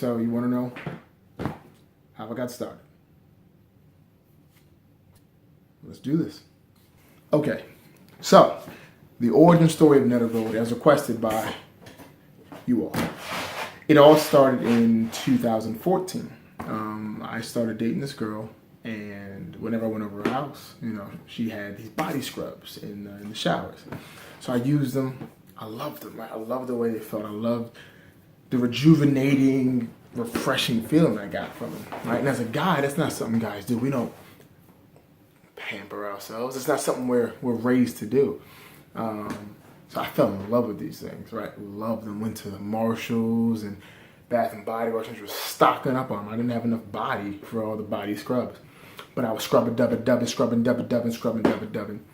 So you want to know how I got started? Let's do this. Okay, so the origin story of Netter Gold as requested by you all. It all started in 2014. I started dating this girl, and whenever I went over her house, she had these body scrubs in the showers. So I used them. I loved them. I loved the way they felt. I loved the rejuvenating, refreshing feeling I got from them. Right? And as a guy, that's not something guys do. We don't pamper ourselves. It's not something we're raised to do. So I fell in love with these things, right? Loved them. Went to Marshalls and Bath and Body Works and was stocking up on them. I didn't have enough body for all the body scrubs. But I was scrubbing, dubbing, scrubbing, dubbing, scrubbing, dubbing.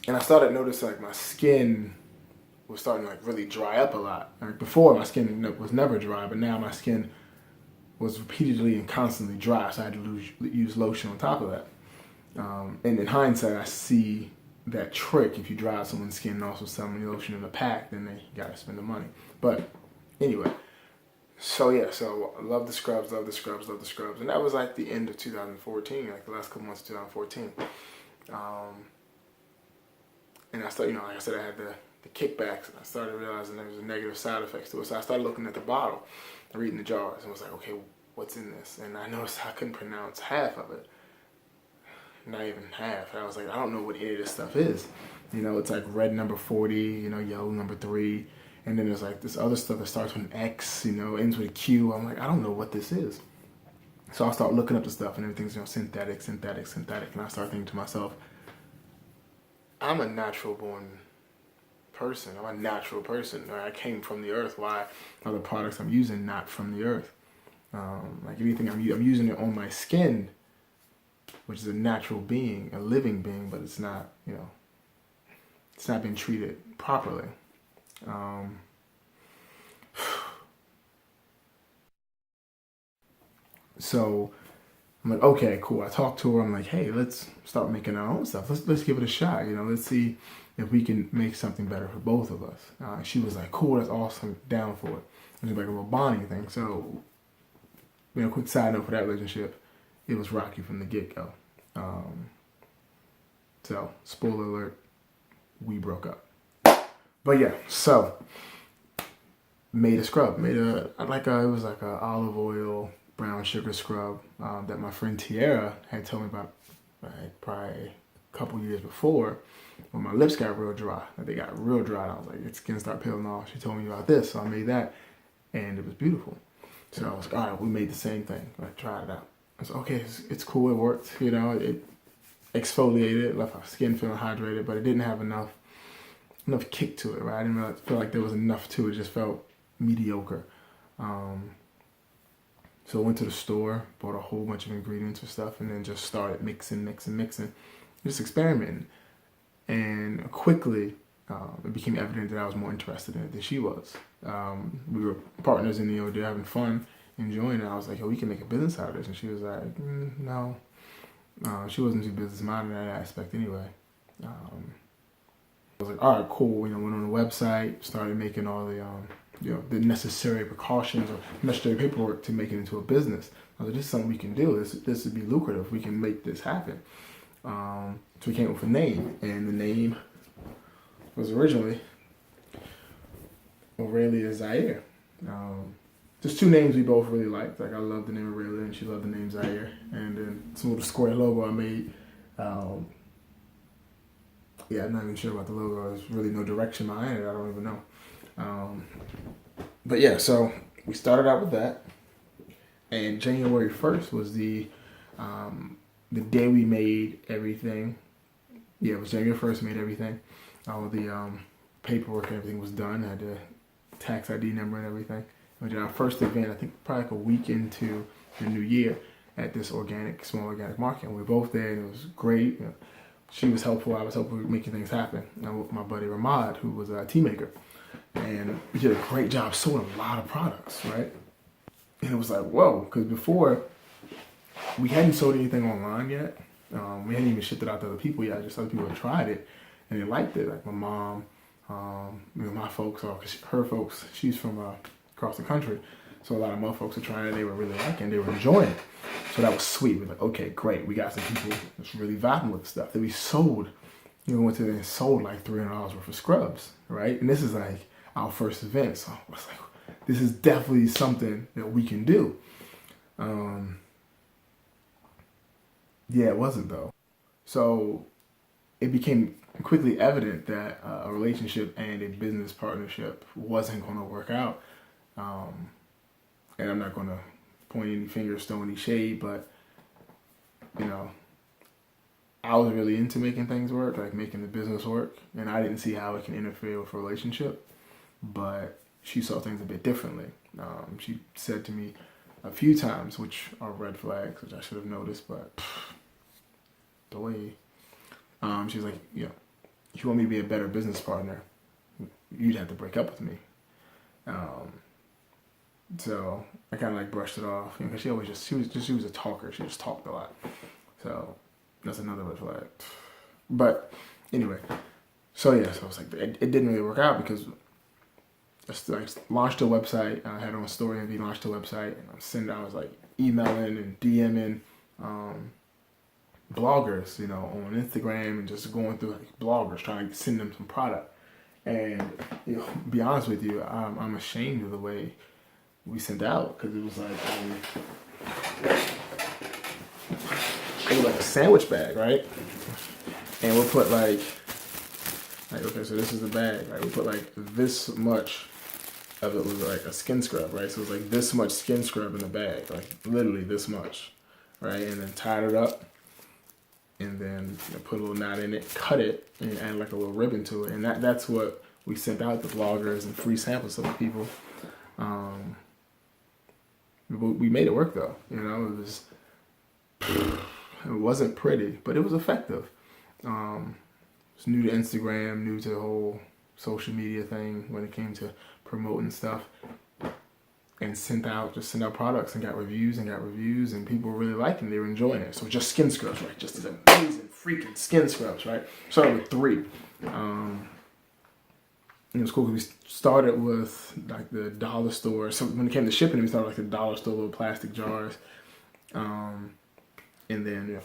And I started noticing like my skin was starting to like really dry up a lot. Like before, my skin was never dry, but now my skin was repeatedly and constantly dry. So I had to use lotion on top of that. And in hindsight, I see that trick. If you dry out someone's skin and also sell them lotion in a pack, then they gotta spend the money. But anyway, so I love the scrubs, and that was like the end of 2014, like the last couple months of 2014. And I started, like I said, I had the kickbacks, and I started realizing there was a negative side effects to it. So I started looking at the bottle and reading the jars, and was like, okay, what's in this? And I noticed I couldn't pronounce half of it. Not even half. I was like, I don't know what any of this stuff is. It's like red number 40, yellow number 3. And then there's like this other stuff that starts with an X, ends with a Q. I'm like, I don't know what this is. So I start looking up the stuff and everything's, synthetic. And I start thinking to myself, I'm a natural born person. I'm a natural person. I came from the earth. Why are the products I'm using not from the earth? Like anything, I'm using it on my skin, which is a natural being, a living being, but it's not, it's not being treated properly. So I'm like, okay, cool. I talked to her. I'm like, hey, let's start making our own stuff. Let's give it a shot. Let's see if we can make something better for both of us. She was like, cool, that's awesome, down for it. It was like a little bonding thing. So, quick side note for that relationship, it was rocky from the get-go. So, spoiler alert, we broke up. But yeah, so made a scrub. It was like a olive oil, brown sugar scrub that my friend Tiara had told me about probably a couple years before when my lips got real dry. They got real dry. And I was like, it's gonna start peeling off. She told me about this, so I made that, and it was beautiful. So I was like, all right, we made the same thing. I tried it out. I was like, okay, it's cool. It worked. It exfoliated, left my skin feeling hydrated, but it didn't have enough kick to it, right? I didn't really feel like there was enough to it. It just felt mediocre. So I went to the store, bought a whole bunch of ingredients and stuff, and then just started mixing, just experimenting. And quickly, it became evident that I was more interested in it than she was. We were partners in the ordeal, having fun, enjoying it. I was like, we can make a business out of this. And she was like, no. She wasn't too business-minded in that aspect anyway. I was like, all right, cool. Went on the website, started making all the the necessary precautions or necessary paperwork to make it into a business. I was like, this is something we can do. This would be lucrative. We can make this happen. So we came up with a name, and the name was originally Aurelia Zaire. There's two names we both really liked. Like I love the name Aurelia, and she loved the name Zaire. And then some little square logo I made. Yeah, I'm not even sure about the logo. There's really no direction behind it. I don't even know. But yeah, so we started out with that, and January 1st was the day we made everything. Yeah, it was January 1st we made everything. All the paperwork and everything was done. I had the tax ID number and everything. We did our first event, I think probably like a week into the new year at this small organic market. And we were both there, and it was great. She was helpful. I was helpful with making things happen. And with my buddy Ramad, who was a tea maker. And we did a great job, sold a lot of products, right? And it was like, whoa, because before, we hadn't sold anything online yet. We hadn't even shipped it out to other people yet. Just other people had tried it, and they liked it. Like my mom, my folks, or her folks, she's from across the country. So a lot of motherfuckers were trying it, they were really liking it, they were enjoying it. So that was sweet. We're like, okay, great. We got some people that's really vibing with the stuff. That we sold, we went to there and sold like $300 worth of scrubs, right? And this is like our first event. So I was like, this is definitely something that we can do. Yeah, it wasn't though. So it became quickly evident that a relationship and a business partnership wasn't going to work out. And I'm not going to point any fingers, throw any shade, but you know, I was really into making things work, like making the business work, and I didn't see how it can interfere with a relationship. But she saw things a bit differently. She said to me a few times, which are red flags, which I should have noticed, but the way she was like, you know, if you want me to be a better business partner, you'd have to break up with me. So I kind of like brushed it off, you know, because she was a talker. She just talked a lot. So that's another red flag. But anyway, so yeah, so I was like, it didn't really work out because I launched a website. I had on StoryMV, launched a website, and I was like emailing and DMing bloggers, you know, on Instagram, and just going through like bloggers trying to send them some product. And you know, to be honest with you, I'm ashamed of the way we sent out, because it was like a sandwich bag, right? And we'll put like okay, so this is the bag, right? We put like this much of it was like a skin scrub, right? So it was like this much skin scrub in the bag, like literally this much, right? And then tied it up, and then put a little knot in it, cut it, and add like a little ribbon to it, and that's what we sent out to bloggers and free samples to the people. We made it work though, you know. It wasn't pretty, but it was effective. It's new to Instagram, new to the whole social media thing when it came to promoting stuff, and sent out products and got reviews, and people were really liking it. They were enjoying it. So just skin scrubs, right? Just these amazing freaking skin scrubs, right? Started with 3. It was cool because we started with like the dollar store. So when it came to shipping, we started like the dollar store little plastic jars, and then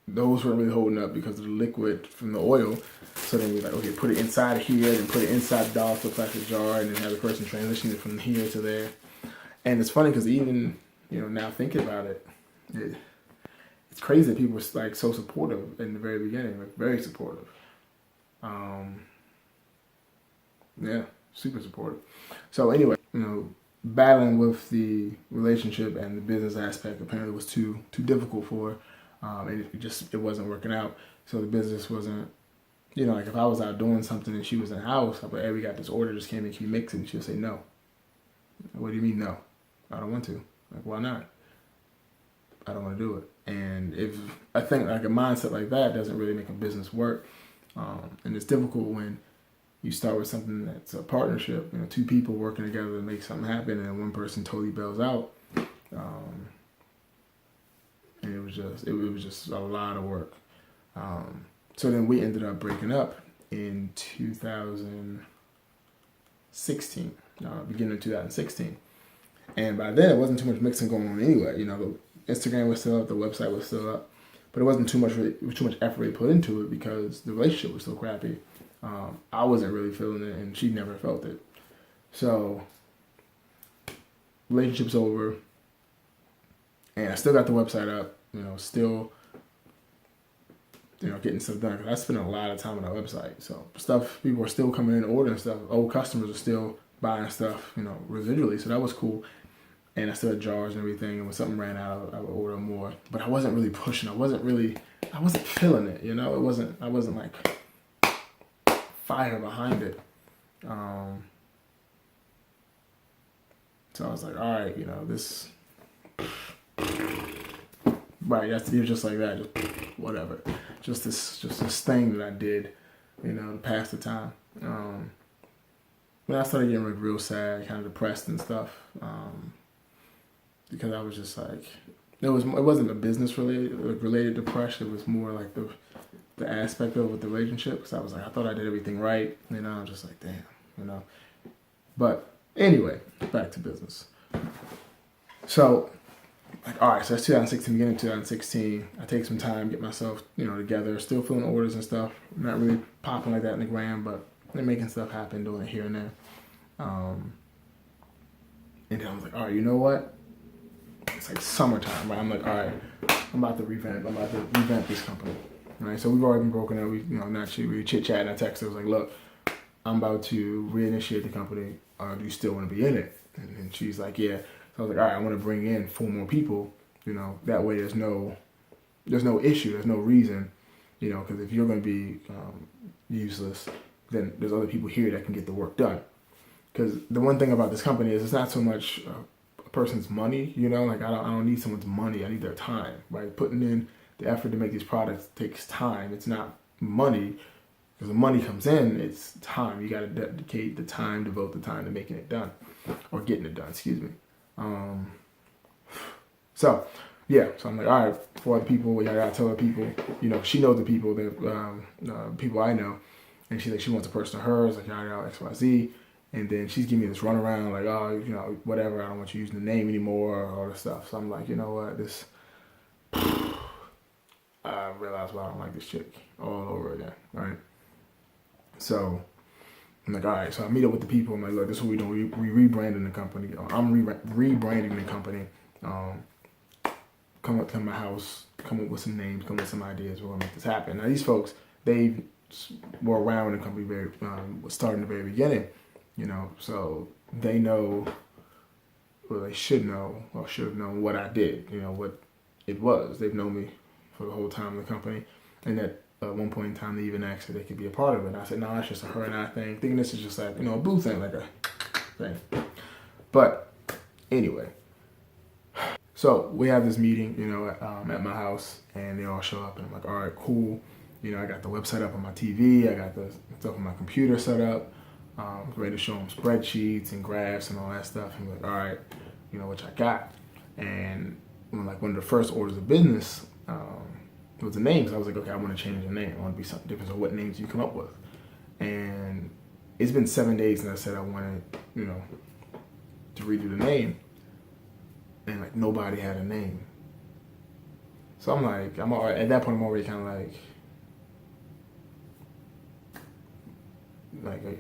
those weren't really holding up because of the liquid from the oil. So then we were like, okay, put it inside of here, then put it inside the dollar store plastic jar, and then have the person transition it from here to there. And it's funny because even now thinking about it, it's crazy that people were like so supportive in the very beginning, like very supportive. Yeah, super supportive. So anyway, battling with the relationship and the business aspect apparently was too difficult for her. And it wasn't working out. So the business wasn't, like if I was out doing something and she was in the house, I'd be like, hey, we got this order just came in, can you mix it? And she'll say no. What do you mean no? I don't want to. Like, why not? I don't want to do it. And I think like a mindset like that doesn't really make a business work. And it's difficult when you start with something that's a partnership, 2 people working together to make something happen, and one person totally bails out. And it was just a lot of work. So then we ended up breaking up in 2016, beginning of 2016. And by then, it wasn't too much mixing going on anyway. The Instagram was still up, the website was still up, but it wasn't too much effort really put into it because the relationship was so crappy. I wasn't really feeling it, and she never felt it. So, relationship's over, and I still got the website up. Still, getting stuff done. Cause I spent a lot of time on that website. So people are still coming in and ordering stuff. Old customers are still buying stuff, residually. So that was cool. And I still had jars and everything. And when something ran out, I would order more. But I wasn't really pushing. I wasn't feeling it. I wasn't like fire behind it. So I was like, all right, this. Right, you're just like that, just whatever. Just this thing that I did, to pass the time. When I started getting like real sad, kind of depressed and stuff, because I was just like, it wasn't a business related depression. It was more like the aspect of it with the relationship. Because I was like, I thought I did everything right, I'm just like, damn, But anyway, back to business. So, like, all right, so that's 2016, beginning of 2016. I take some time, get myself, together. Still filling orders and stuff. Not really popping like that in the gram, but they're making stuff happen, doing it here and there. And then I was like, all right, you know what? It's like summertime, right? I'm like, all right, I'm about to revamp this company, right? So we've already been broken up. We chit chatting. I texted. I was like, look, I'm about to reinitiate the company. Do you still want to be in it? And she's like, yeah. So I was like, all right, I want to bring in 4 more people. That way there's no issue, there's no reason, because if you're going to be useless, then there's other people here that can get the work done. Because the one thing about this company is it's not so much a person's money, like I don't need someone's money, I need their time, right? Putting in the effort to make these products takes time. It's not money, because the money comes in, it's time. You got to dedicate the time, devote the time to making it done, or getting it done, excuse me. So I'm like, all right, for other people, I gotta tell other people, she knows the people, people I know, and she's like, she wants a person of hers, like, X, Y, Z, and then she's giving me this runaround, like, oh, whatever, I don't want you using the name anymore, or all this stuff. So I'm like, you know what, I realized why I don't like this chick all over again, right? So I'm like, all right, so I meet up with the people. I'm like, look, this is what we're doing. We rebranding the company. I'm rebranding the company. Come up to my house, come up with some names, come up with some ideas. We're gonna make this happen. Now these folks, they were around when the company was starting the very beginning, so they know, well, they should know, or should have known what I did, what it was. They've known me for the whole time in the company, and at one point in time, they even asked if they could be a part of it. And I said, no, it's just a her and I thing. Thinking this is just like, a boo thing, like a thing. But anyway, so we have this meeting, at my house, and they all show up, and I'm like, all right, cool. I got the website up on my TV, I got the stuff on my computer set up, ready to show them spreadsheets and graphs and all that stuff. And I'm like, all right, which I got. And one of the first orders of business was the names. I was like, okay, I want to change the name. I want to be something different. So what names do you come up with? And it's been 7 days, and I said I wanted, to redo the name. And nobody had a name. So I'm like, at that point I'm already kind of like,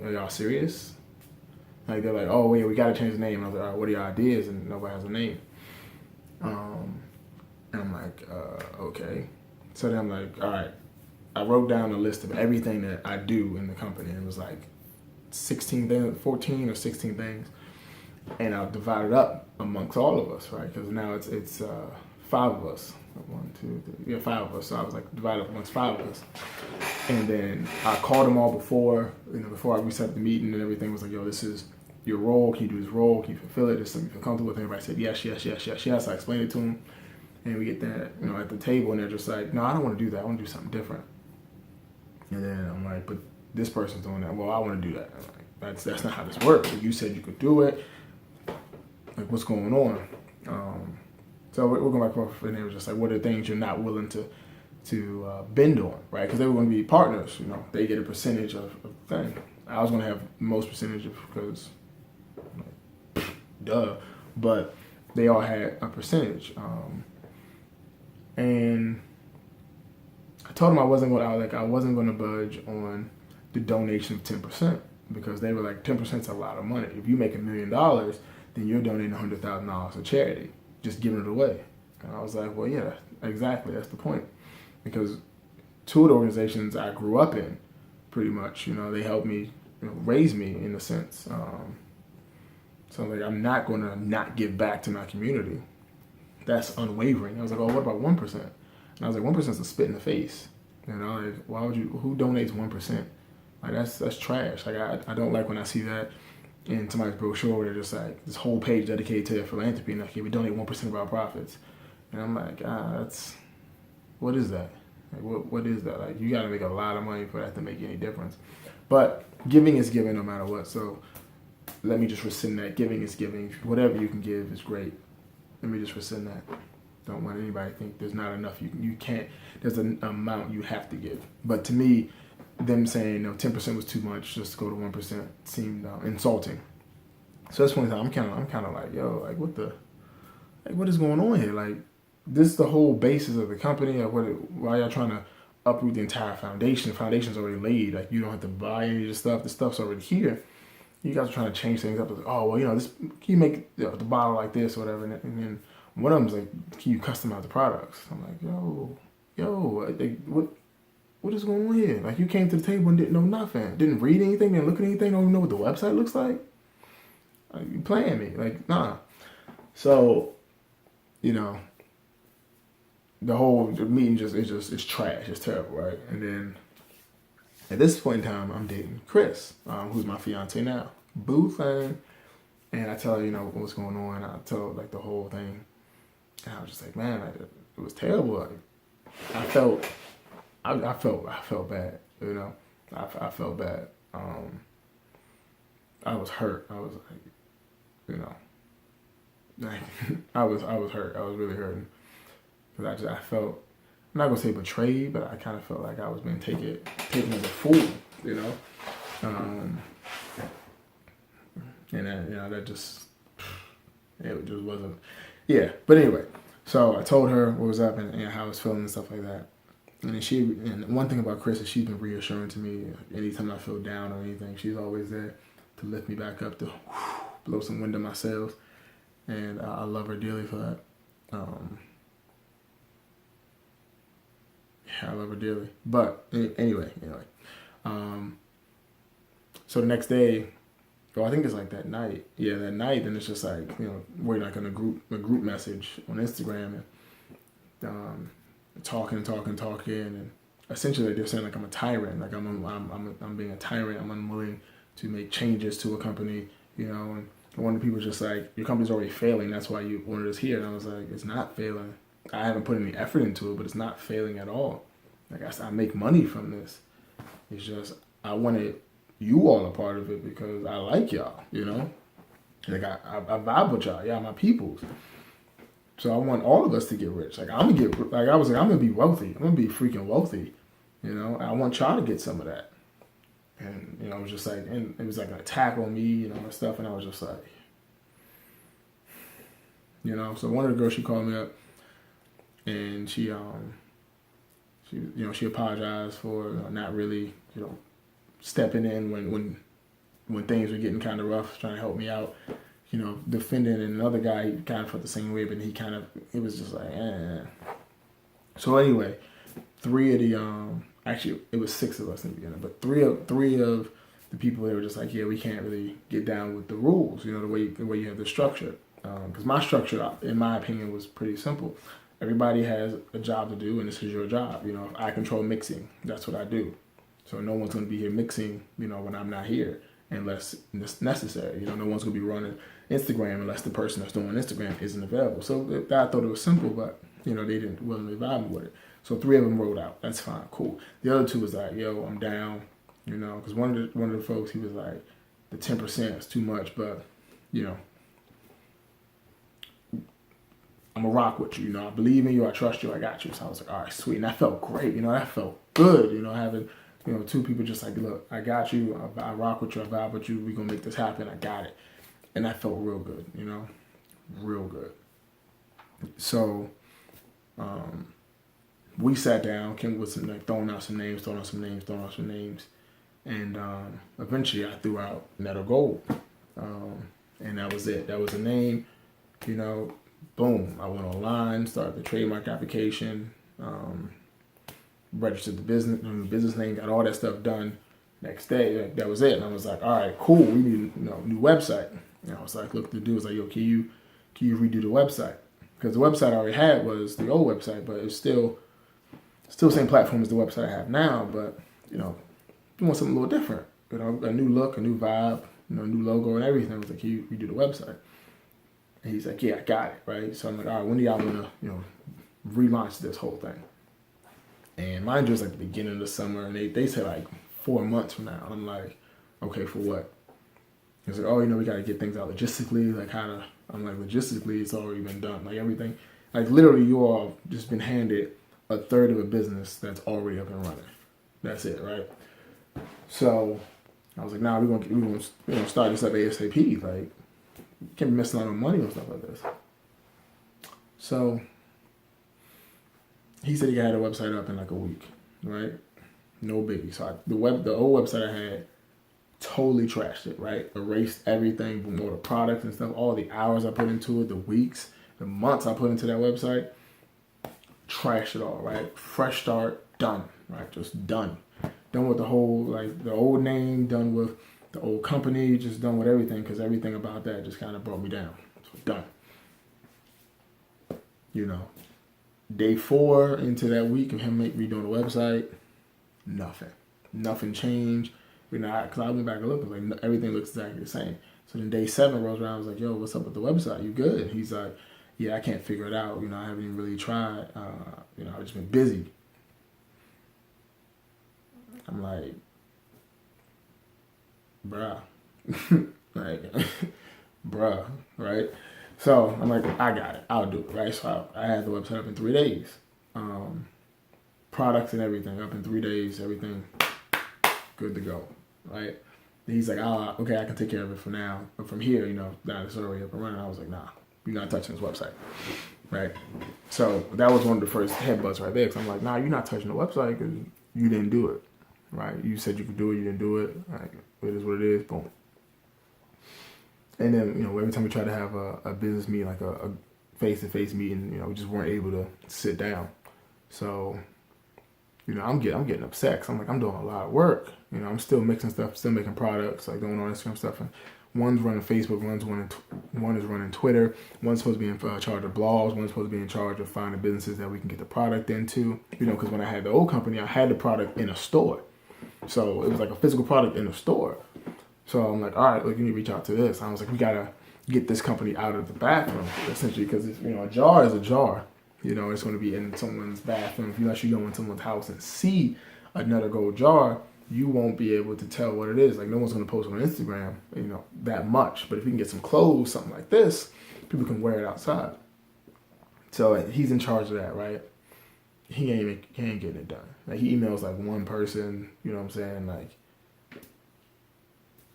are y'all serious? Like they're like, oh wait, we gotta change the name. And I was like, all right, what are your ideas? And nobody has a name. And I'm like, okay. So then I'm like, all right. I wrote down a list of everything that I do in the company. And it was like 16 things, 14 or 16 things. And I'll divide it up amongst all of us, right? Because now it's 5 of us. 1, 2, 3, 5 of us. So I was like, divide up amongst 5 of us. And then I called them all before I reset the meeting and everything. Was like, yo, this is your role. Can you do this role? Can you fulfill it? Is something you feel comfortable with? Everybody said yes, yes, yes, yes, yes. I explained it to them. And we get that, at the table, and they're just like, no, I don't want to do that. I want to do something different. And then I'm like, but this person's doing that. Well, I want to do that. I'm like, that's not how this works. You said you could do it. Like, what's going on? So we're going back and forth, and they were just like, what are the things you're not willing to bend on, right? Because they were going to be partners. They get a percentage of thing. I was going to have most percentage because, duh. But they all had a percentage. And I told them I wasn't going to budge on the donation of 10%, because they were like, 10% is a lot of money. If you make $1 million, then you're donating $100,000 to charity, just giving it away. And I was like, well, yeah, exactly. That's the point. Because 2 of the organizations I grew up in, pretty much, they helped me, raise me in a sense. So I'm not going to not give back to my community. That's unwavering. I was like, oh, what about 1%? And I was like, 1% is a spit in the face. Why would you? Who donates 1%? Like that's trash. Like I don't like when I see that in somebody's brochure where they're just like this whole page dedicated to their philanthropy, and like, we donate 1% of our profits. And I'm like, what is that? Like, what is that? Like, you got to make a lot of money for that to make any difference. But giving is giving no matter what. So let me just rescind that. Giving is giving. Whatever you can give is great. Let me just rescind that. Don't want anybody to think there's not enough. You can't. There's an amount you have to give. But to me, them saying 10% was too much, just to go to 1% seemed insulting. So that's one time I'm kind of like, yo, like what the like, what is going on here? Like, this is the whole basis of the company. Of why y'all trying to uproot the entire foundation? The foundation's already laid. Like, you don't have to buy any of the stuff. The stuff's already here. You guys are trying to change things up. Like, oh, well, this, can you make the bottle like this or whatever? And then one of them's like, can you customize the products? I'm like, what is going on here? Like, you came to the table and didn't know nothing. Didn't read anything, didn't look at anything, don't even know what the website looks like? Like, you playing me. Like, nah. So, the whole meeting it's trash. It's terrible, right? And then at this point in time, I'm dating Chris, who's my fiance now. Boo thing. And I tell her, what's going on. I tell her, like, the whole thing. And I was just like, man, it was terrible. Like, I felt bad, I felt bad. I was hurt. I was like, I was hurt. I was really hurting. Because I felt, I'm not going to say betrayed, but I kind of felt like I was being taken as a fool, And that just, it just wasn't, yeah. But anyway, so I told her what was up and how I was feeling and stuff like that. And one thing about Chris is she's been reassuring to me anytime I feel down or anything. She's always there to lift me back up, to blow some wind in my sails. And I love her dearly for that. I love her dearly. But anyway. So the next day, I think it's like that night. Yeah, that night, then it's just like, we're like in a group message on Instagram and talking, and essentially they're saying like I'm a tyrant, like I'm being a tyrant. I'm unwilling to make changes to a company, And one of the people was just like, your company's already failing. That's why you wanted us here. And I was like, it's not failing. I haven't put any effort into it, but it's not failing at all. Like I make money from this. It's just I wanted you all a part of it because I like y'all, Like I vibe with y'all. Y'all my peoples. So I want all of us to get rich. Like I'm gonna be wealthy. I'm gonna be freaking wealthy. I want y'all to get some of that. And it was just like, and it was like an attack on me, and stuff. And I was just like, So one of the girls, she called me up, and she apologized for not really, stepping in when things were getting kind of rough, trying to help me out. Defending, and another guy, he kind of felt the same way, but it was just like, eh. So anyway, actually it was 6 of us in the beginning, but three of the people, they were just like, yeah, we can't really get down with the rules, the way you have the structure. Because my structure, in my opinion, was pretty simple. Everybody has a job to do, and this is your job. I control mixing. That's what I do. So no one's going to be here mixing, when I'm not here, unless it's necessary. No one's going to be running Instagram unless the person that's doing Instagram isn't available. So I thought it was simple, but, they wasn't vibing with it. So 3 of them rolled out. That's fine, cool. The other 2 was like, yo, I'm down, because one of the folks, he was like, the 10% is too much, but, I'm gonna rock with you. I believe in you. I trust you. I got you. So I was like, all right, sweet. And that felt great. That felt good. Having, 2 people just like, look, I got you. I rock with you. I vibe with you. We gonna make this happen. I got it. And that felt real good. Real good. So, we sat down. Kim was throwing out some names. And eventually I threw out Net of Gold. And that was it. That was the name. Boom. I went online, started the trademark application, registered the business name, got all that stuff done. Next day, that was it. And I was like, all right, cool. We need a new website. And I was like, look, the dude was like, yo, can you redo the website? Because the website I already had was the old website, but it's still the same platform as the website I have now. But you want something a little different. A new look, a new vibe, new logo and everything. I was like, can you redo the website? And he's like, yeah, I got it, right? So I'm like, all right, when do y'all want to, relaunch this whole thing? And mind you, it's like the beginning of the summer, and they said like 4 months from now. I'm like, okay, for what? He's like, oh, we got to get things out logistically, like how to. I'm like, logistically, it's already been done. Like everything, like literally, you all just been handed a third of a business that's already up and running. That's it, right? So I was like, nah, we're gonna start this up ASAP. Like, you can't be missing out on money on stuff like this. So he said he had a website up in like a week, right? No biggie. So the old website I had, totally trashed it, right? Erased everything from all the products and stuff, all the hours I put into it, the weeks, the months I put into that website, trashed it all, right? Fresh start, done, right? Just done. Done with the whole, like the old name, done with the old company, just done with everything, because everything about that just kind of brought me down. So done. You know, day 4 into that week of him redoing the website, nothing changed. You know, because I went back and looked, like everything looks exactly the same. So then day 7 rolls around. I was like, "Yo, what's up with the website? You good?" And he's like, "Yeah, I can't figure it out. You know, I haven't even really tried. You know, I've just been busy." I'm like, "Bruh, like, bruh, right?" So I'm like, "I got it. I'll do it." Right. So I had the website up in 3 days. Products and everything up in 3 days. Everything good to go. Right. And he's like, "Oh, okay, I can take care of it for now. But from here, you know, now it's already up and running." I was like, "Nah, you're not touching this website." Right. So that was one of the first headbutts right there. Because I'm like, "Nah, you're not touching the website because you didn't do it. Right. You said you could do it. You didn't do it. Like, it is what it is. Boom." And then, you know, every time we try to have a business meeting, like a face-to-face meeting, you know, we just weren't able to sit down. So, you know, I'm getting upset because I'm like, I'm doing a lot of work. You know, I'm still mixing stuff, still making products, like doing all this kind of stuff. And one's running Facebook, one is running Twitter. One's supposed to be in charge of blogs. One's supposed to be in charge of finding businesses that we can get the product into. You know, because when I had the old company, I had the product in a store. So it was like a physical product in a store. So I'm like, all right, look, you need to reach out to this. I was like, we gotta get this company out of the bathroom, essentially, because you know, a jar is a jar. You know, it's going to be in someone's bathroom. If you actually go in someone's house and see another gold jar, you won't be able to tell what it is. Like, no one's going to post on Instagram, you know, that much. But if you can get some clothes, something like this, people can wear it outside. So he's in charge of that, right? He ain't getting it done. Like, he emails like one person, you know what I'm saying? Like,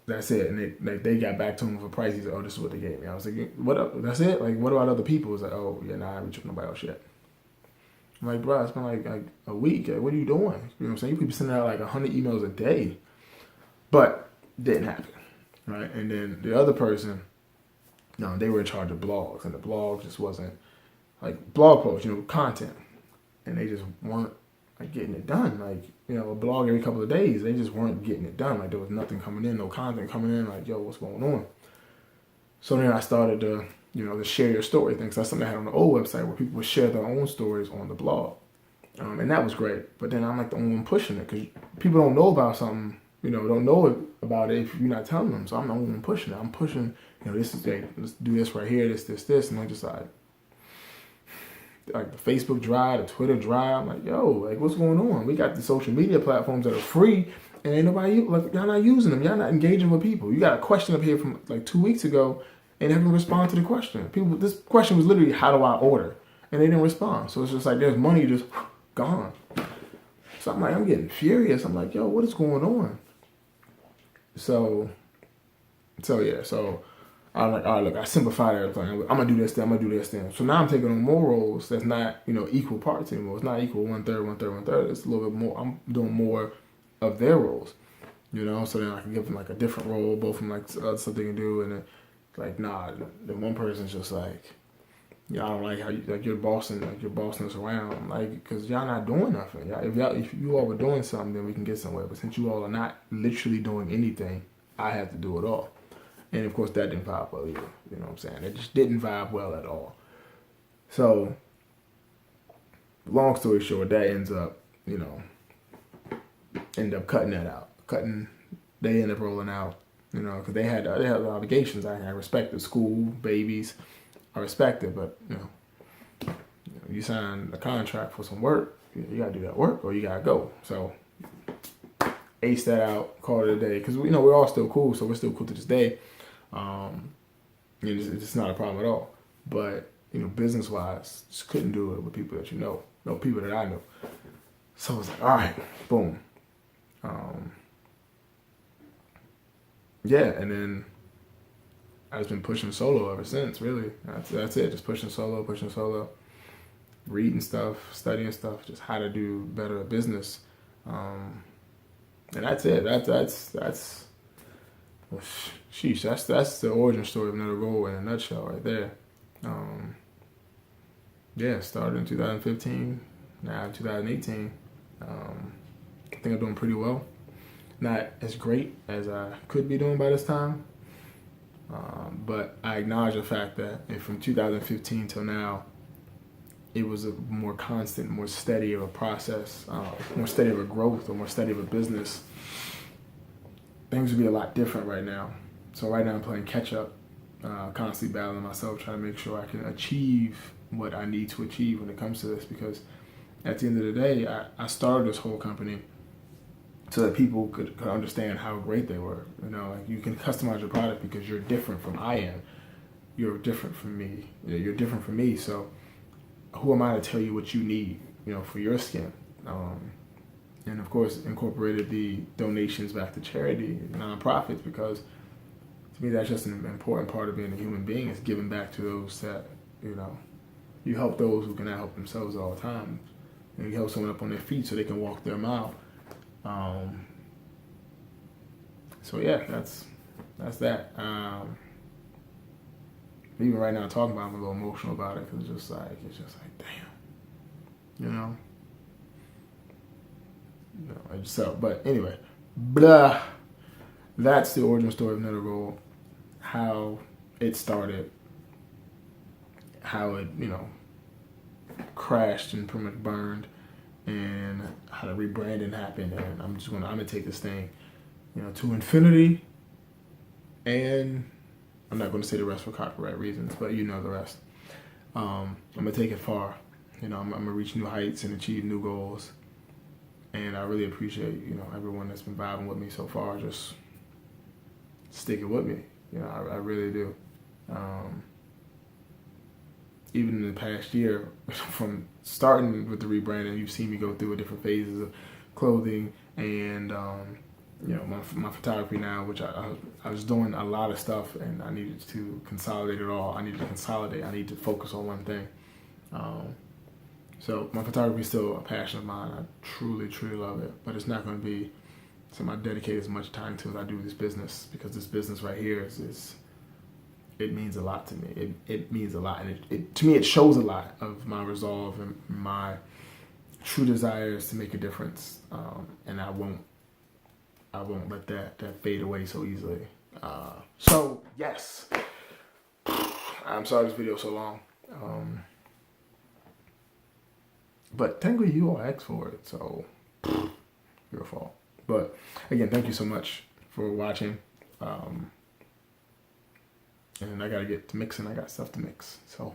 that's it. And they got back to him for price. He's like, "Oh, this is what they gave me." I was like, "What up? That's it? Like, what about other people?" He's like, "Oh, yeah, nah, I haven't checked nobody else yet." I'm like, "Bro, it's been like a week. Like, what are you doing?" You know what I'm saying? You could be sending out like 100 emails a day. But didn't happen. Right? And then the other person, no, they were in charge of blogs. And the blog just wasn't like blog posts, you know, content. And they just weren't like getting it done. Like, you know, a blog every couple of days, they just weren't getting it done. Like, there was nothing coming in, no content coming in. Like, yo, what's going on? So then I started to, you know, the share your story thing. So that's something I had on the old website where people would share their own stories on the blog. And that was great. But then I'm like the only one pushing it because people don't know about something, you know, don't know about it if you're not telling them. So I'm the only one pushing it. I'm pushing, you know, this is, hey, let's do this right here, this. And I just like the Facebook dry, the Twitter dry. I'm like, yo, like, what's going on? We got the social media platforms that are free, and ain't nobody, like, y'all not using them. Y'all not engaging with people. You got a question up here from like 2 weeks ago, and they haven't responded to the question. People, this question was literally, how do I order? And they didn't respond. So it's just like there's money just gone. So I'm like, I'm getting furious. I'm like, yo, what is going on? So yeah, so I'm like, all right, look, I simplified everything. I'm gonna do this, then I'm gonna do this, then. So now I'm taking on more roles that's not, you know, equal parts anymore. It's not equal 1/3, 1/3, 1/3. It's a little bit more. I'm doing more of their roles, you know. So then I can give them like a different role, both from like stuff they can do, and then like, nah, the one person's just like, yeah, I don't like how you, like, you're bossing us around, like, because y'all not doing nothing. If you all were doing something, then we can get somewhere. But since you all are not literally doing anything, I have to do it all. And of course, that didn't vibe well either. You know what I'm saying? It just didn't vibe well at all. So, long story short, that ends up, you know, end up cutting that out. They end up rolling out, you know, because they had obligations. I respect the school, babies, I respect it, but you know, you sign a contract for some work, you gotta do that work, or you gotta go. So, ace that out, call it a day, because you know we're all still cool, so we're still cool to this day. It's not a problem at all. But, you know, business wise, just couldn't do it with people that you know, people that I know. So I was like, all right, boom. Yeah, and then I've been pushing solo ever since, really. That's it, just pushing solo. reading stuff, studying stuff, just how to do better at business. And that's it. That's sheesh. That's the origin story of Netter Gold in a nutshell, right there. Yeah, started in 2015. Now 2018. I think I'm doing pretty well. Not as great as I could be doing by this time, but I acknowledge the fact that from 2015 till now, it was a more constant, more steady of a process, more steady of a growth, or more steady of a business. Things would be a lot different right now. So right now I'm playing catch up, constantly battling myself, trying to make sure I can achieve what I need to achieve when it comes to this. Because at the end of the day, I started this whole company so that people could understand how great they were. You know, like you can customize your product because you're different from I am. You're different from me. You're different from me. So who am I to tell you what you need, you know, for your skin? And of course, incorporated the donations back to charity, nonprofits, because to me that's just an important part of being a human being, is giving back to those that, you know, you help those who cannot help themselves all the time. And you help someone up on their feet so they can walk their mile. So yeah, that's that. Even right now talking about it, I'm a little emotional about it, because it's just like damn, you know. No, so, but anyway, blah. That's the origin story of Netter Gold, how it started, how it, you know, crashed and pretty much burned, and how the rebranding happened. And I'm gonna take this thing, you know, to infinity, and I'm not gonna say the rest for copyright reasons, but you know the rest. I'm gonna take it far. You know, I'm gonna reach new heights and achieve new goals. And I really appreciate, you know, everyone that's been vibing with me so far, just sticking with me. You know, I really do. Even in the past year, from starting with the rebranding, you've seen me go through different phases of clothing and, you know, my photography now, which I was doing a lot of stuff, and I needed to consolidate it all. I needed to consolidate. I need to focus on one thing. So my photography is still a passion of mine. I truly, truly love it. But it's not going to be something I dedicate as much time to as I do this business, because this business right here is it means a lot to me. It means a lot. And to me, it shows a lot of my resolve and my true desires to make a difference. And I won't let that fade away so easily. So, yes. I'm sorry this video is so long. But technically you all asked for it, so your fault. But again, thank you so much for watching. And I gotta get to mixing. I got stuff to mix. So